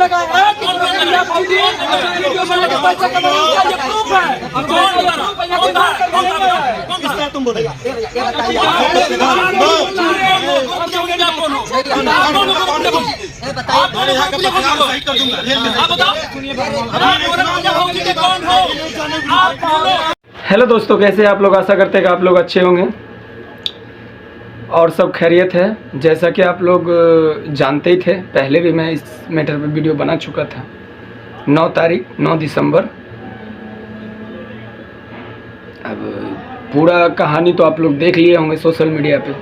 लगाया है कि वीडियो बना के पैसा कमाने का ये प्रूफ है। किसका तुम बोल रहे हो? हेलो दोस्तों, कैसे आप लोग? आशा करते हैं कि आप लोग अच्छे होंगे और सब खैरियत है। जैसा कि आप लोग जानते ही थे, पहले भी मैं इस मैटर पे वीडियो बना चुका था। 9 दिसंबर। अब पूरा कहानी तो आप लोग देख लिए होंगे सोशल मीडिया पे।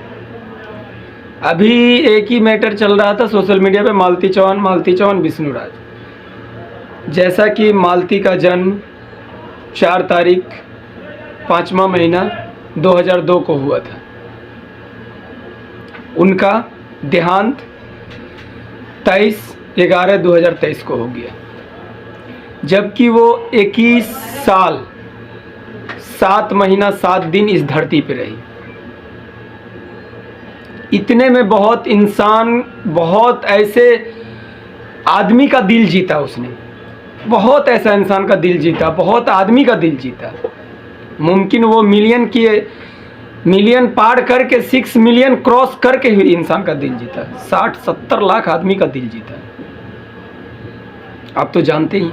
अभी एक ही मैटर चल रहा था सोशल मीडिया पे, मालती चौहान विष्णुराज। जैसा कि मालती का जन्म 4 तारीख 5वां महीना 2002 को हुआ था। उनका देहांत 23/11/2023 को हो गया, जबकि वो 21 साल 7 महीना 7 दिन इस धरती पे रही। इतने में बहुत इंसान, बहुत ऐसे आदमी का दिल जीता उसने, बहुत ऐसा इंसान का दिल जीता, बहुत आदमी का दिल जीता। मुमकिन वो मिलियन पार करके 6 मिलियन क्रॉस करके ही इंसान का दिल जीता। 60-70 लाख आदमी का दिल जीता। आप तो जानते ही,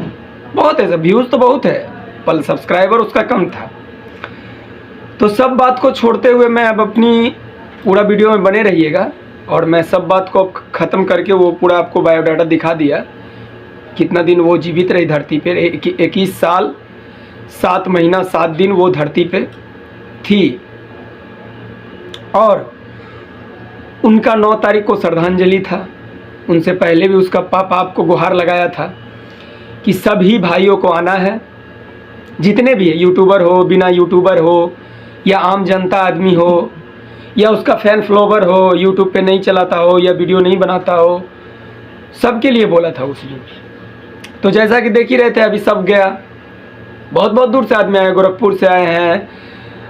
बहुत ऐसा व्यूज तो बहुत है, पर सब्सक्राइबर उसका कम था। तो सब बात को छोड़ते हुए मैं अब अपनी पूरा वीडियो में बने रहिएगा, और मैं सब बात को ख़त्म करके वो पूरा आपको बायोडाटा दिखा दिया, कितना दिन वो जीवित रही धरती पे। 21 साल 7 महीना 7 दिन वो धरती पे थी। और उनका 9 तारीख को श्रद्धांजलि था। उनसे पहले भी उसका पापा आपको गुहार लगाया था कि सभी भाइयों को आना है, जितने भी है, यूट्यूबर हो, बिना यूट्यूबर हो, या आम जनता आदमी हो, या उसका फैन फॉलोवर हो, यूट्यूब पे नहीं चलाता हो या वीडियो नहीं बनाता हो, सबके लिए बोला था उसने। तो जैसा कि देख ही रहे थे, अभी सब गया। बहुत बहुत दूर से आदमी आए, गोरखपुर से आए हैं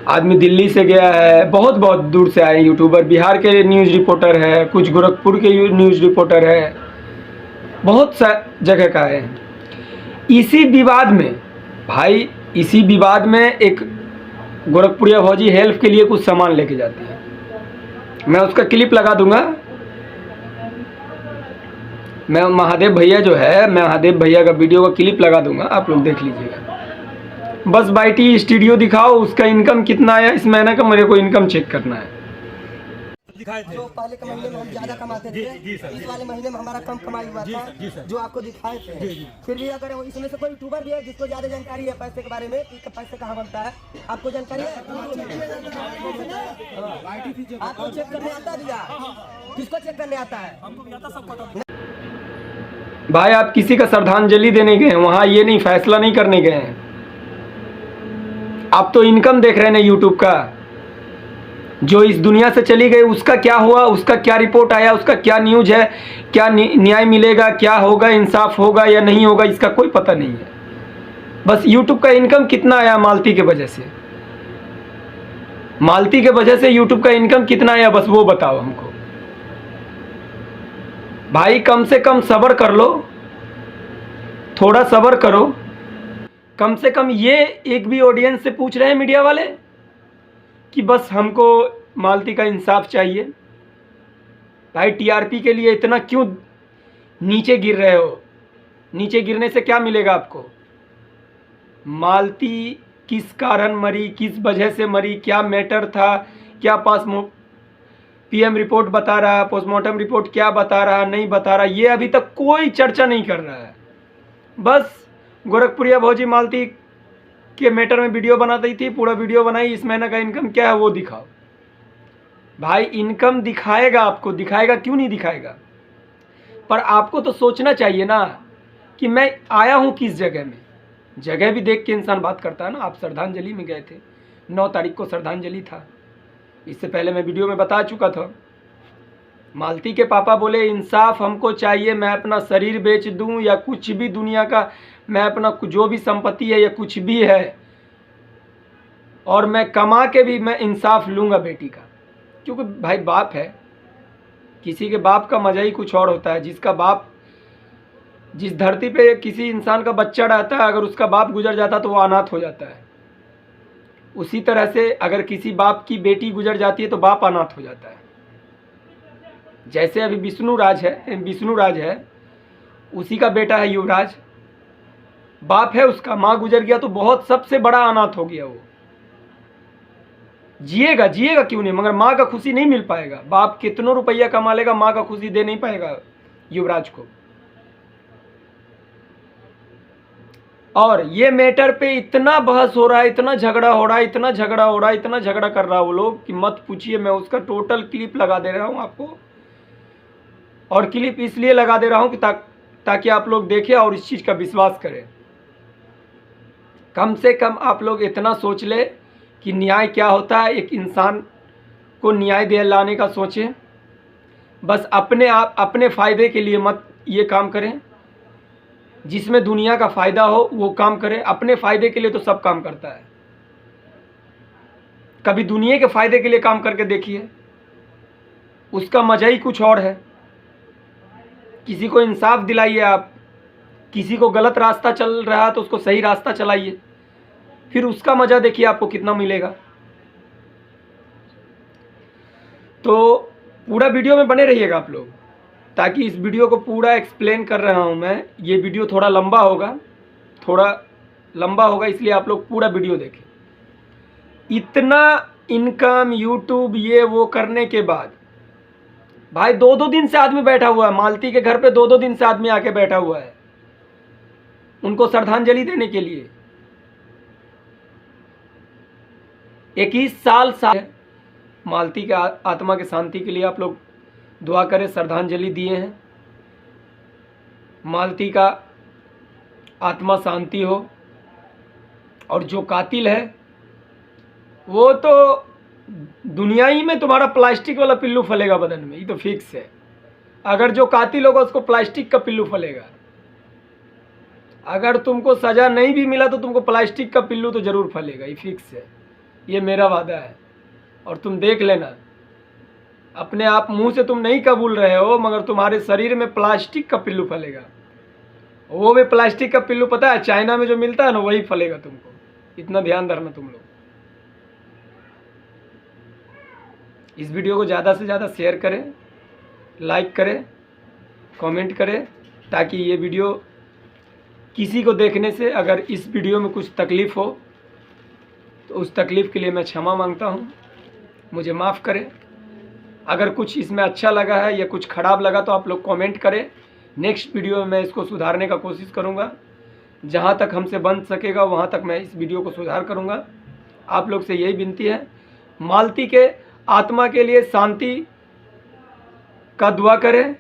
आदमी, दिल्ली से गया है, बहुत बहुत दूर से आए यूट्यूबर। बिहार के न्यूज़ रिपोर्टर है, कुछ गोरखपुर के न्यूज़ रिपोर्टर है, बहुत सा जगह का है। इसी विवाद में भाई, इसी विवाद में एक गोरखपुरिया फौजी हेल्प के लिए कुछ सामान लेके जाती है। मैं उसका क्लिप लगा दूंगा। मैं महादेव भैया जो है, मैं महादेव भैया का वीडियो का क्लिप लगा दूंगा, आप लोग देख लीजिएगा। बस बाईटी स्टूडियो दिखाओ, उसका इनकम कितना आया इस महीने का, मेरे को इनकम चेक करना है। जो पहले के महीने में हम ज्यादा कमाते थे, इस वाले महीने में हमारा कम कमाई हुआ था, जो आपको दिखाए थे। फिर भी अगर इसमें से कोई यूट्यूबर भी है जिसको ज्यादा जानकारी है पैसे के बारे में, कि पैसे कहाँ बनता है, आपको जानकारी है? आपको चेक करने आता भैया? किसको चेक करने आता है? भाई आप किसी का श्रद्धांजलि देने गए हैं, वहाँ ये नहीं फैसला नहीं करने गए हैं। आप तो इनकम देख रहे हैं यूट्यूब का। जो इस दुनिया से चली गई उसका क्या हुआ, उसका क्या रिपोर्ट आया, उसका क्या न्यूज़ है, क्या न्याय मिलेगा, क्या होगा, इंसाफ होगा या नहीं होगा, इसका कोई पता नहीं है। बस यूट्यूब का इनकम कितना आया मालती के वजह से, मालती के वजह से यूट्यूब का इनकम कितना आया, बस वो बताओ हमको। भाई कम से कम सब्र कर लो, थोड़ा सब्र करो। कम से कम ये एक भी ऑडियंस से पूछ रहे हैं मीडिया वाले कि बस हमको मालती का इंसाफ चाहिए। भाई टीआरपी के लिए इतना क्यों नीचे गिर रहे हो? नीचे गिरने से क्या मिलेगा आपको? मालती किस कारण मरी, किस वजह से मरी, क्या मैटर था, क्या पीएम रिपोर्ट बता रहा, पोस्टमार्टम रिपोर्ट क्या बता रहा, नहीं बता रहा, ये अभी तक कोई चर्चा नहीं कर रहा है। बस गोरखपुरिया भौजी मालती के मैटर में वीडियो बनाती थी, पूरा वीडियो बनाई, इस महीने का इनकम क्या है वो दिखाओ। भाई इनकम दिखाएगा, आपको दिखाएगा, क्यों नहीं दिखाएगा? पर आपको तो सोचना चाहिए ना कि मैं आया हूँ किस जगह में। जगह भी देख के इंसान बात करता है ना। आप श्रद्धांजलि में गए थे, 9 तारीख को श्रद्धांजलि था। इससे पहले मैं वीडियो में बता चुका था। मालती के पापा बोले इंसाफ हमको चाहिए, मैं अपना शरीर बेच दूं या कुछ भी दुनिया का, मैं अपना जो भी संपत्ति है या कुछ भी है, और मैं कमा के भी मैं इंसाफ लूँगा बेटी का। क्योंकि भाई बाप है, किसी के बाप का मज़ा ही कुछ और होता है। जिसका बाप जिस धरती पे किसी इंसान का बच्चा रहता है, अगर उसका बाप गुजर जाता तो वो अनाथ हो जाता है। उसी तरह से अगर किसी बाप की बेटी गुजर जाती है तो बाप अनाथ हो जाता है। जैसे अभी विष्णुराज है, उसी का बेटा है युवराज, बाप है उसका, माँ गुजर गया तो बहुत सबसे बड़ा अनाथ हो गया। वो जिएगा क्यों नहीं, मगर माँ का खुशी नहीं मिल पाएगा। बाप कितनों रुपया कमा लेगा, माँ का खुशी दे नहीं पाएगा युवराज को। और ये मैटर पे इतना बहस हो रहा है, इतना झगड़ा हो रहा है, इतना झगड़ा कर रहा है वो लोग कि मत पूछिए। मैं उसका टोटल क्लिप लगा दे रहा हूँ आपको, और क्लिप इसलिए लगा दे रहा हूँ कि ताकि आप लोग देखें और इस चीज़ का विश्वास करें। कम से कम आप लोग इतना सोच ले कि न्याय क्या होता है, एक इंसान को न्याय दिलाने का सोचें। बस अपने फ़ायदे के लिए मत ये काम करें, जिसमें दुनिया का फ़ायदा हो वो काम करें। अपने फ़ायदे के लिए तो सब काम करता है, कभी दुनिया के फ़ायदे के लिए काम करके देखिए, उसका मज़ा ही कुछ और है। किसी को इंसाफ दिलाइए आप, किसी को गलत रास्ता चल रहा है तो उसको सही रास्ता चलाइए, फिर उसका मज़ा देखिए आपको कितना मिलेगा। तो पूरा वीडियो में बने रहिएगा आप लोग, ताकि इस वीडियो को पूरा एक्सप्लेन कर रहा हूँ मैं। ये वीडियो थोड़ा लंबा होगा, इसलिए आप लोग पूरा वीडियो देखें। इतना इनकम यूट्यूब ये वो करने के बाद भाई 2-2 दिन से आदमी बैठा हुआ है मालती के घर पे, 2-2 दिन से आदमी आके बैठा हुआ है उनको श्रद्धांजलि देने के लिए। 21 साल मालती के आत्मा के शांति के लिए आप लोग दुआ करें, श्रद्धांजलि दिए हैं। मालती का आत्मा शांति हो। और जो कातिल है वो तो दुनिया ही में तुम्हारा प्लास्टिक वाला पिल्लू फलेगा बदन में, ये तो फिक्स है। अगर जो कातिल होगा उसको प्लास्टिक का पिल्लू फलेगा। अगर तुमको सज़ा नहीं भी मिला तो तुमको प्लास्टिक का पिल्लू तो ज़रूर फलेगा, ये फिक्स है, ये मेरा वादा है। और तुम देख लेना, अपने आप मुंह से तुम नहीं कबूल रहे हो, मगर तुम्हारे शरीर में प्लास्टिक का पिल्लू फलेगा। वो भी प्लास्टिक का पिल्लू पता है चाइना में जो मिलता है ना, वही फलेगा तुमको। इतना ध्यान रखना तुम लोग। इस वीडियो को ज़्यादा से ज़्यादा शेयर करें, लाइक करें, कमेंट करें, ताकि ये वीडियो किसी को देखने से अगर इस वीडियो में कुछ तकलीफ़ हो तो उस तकलीफ़ के लिए मैं क्षमा मांगता हूँ, मुझे माफ़ करें। अगर कुछ इसमें अच्छा लगा है या कुछ ख़राब लगा तो आप लोग कमेंट करें। नेक्स्ट वीडियो में मैं इसको सुधारने का कोशिश करूँगा, जहाँ तक हमसे बन सकेगा वहाँ तक मैं इस वीडियो को सुधार करूँगा। आप लोग से यही विनती है, मालती के आत्मा के लिए शांति का दुआ करें।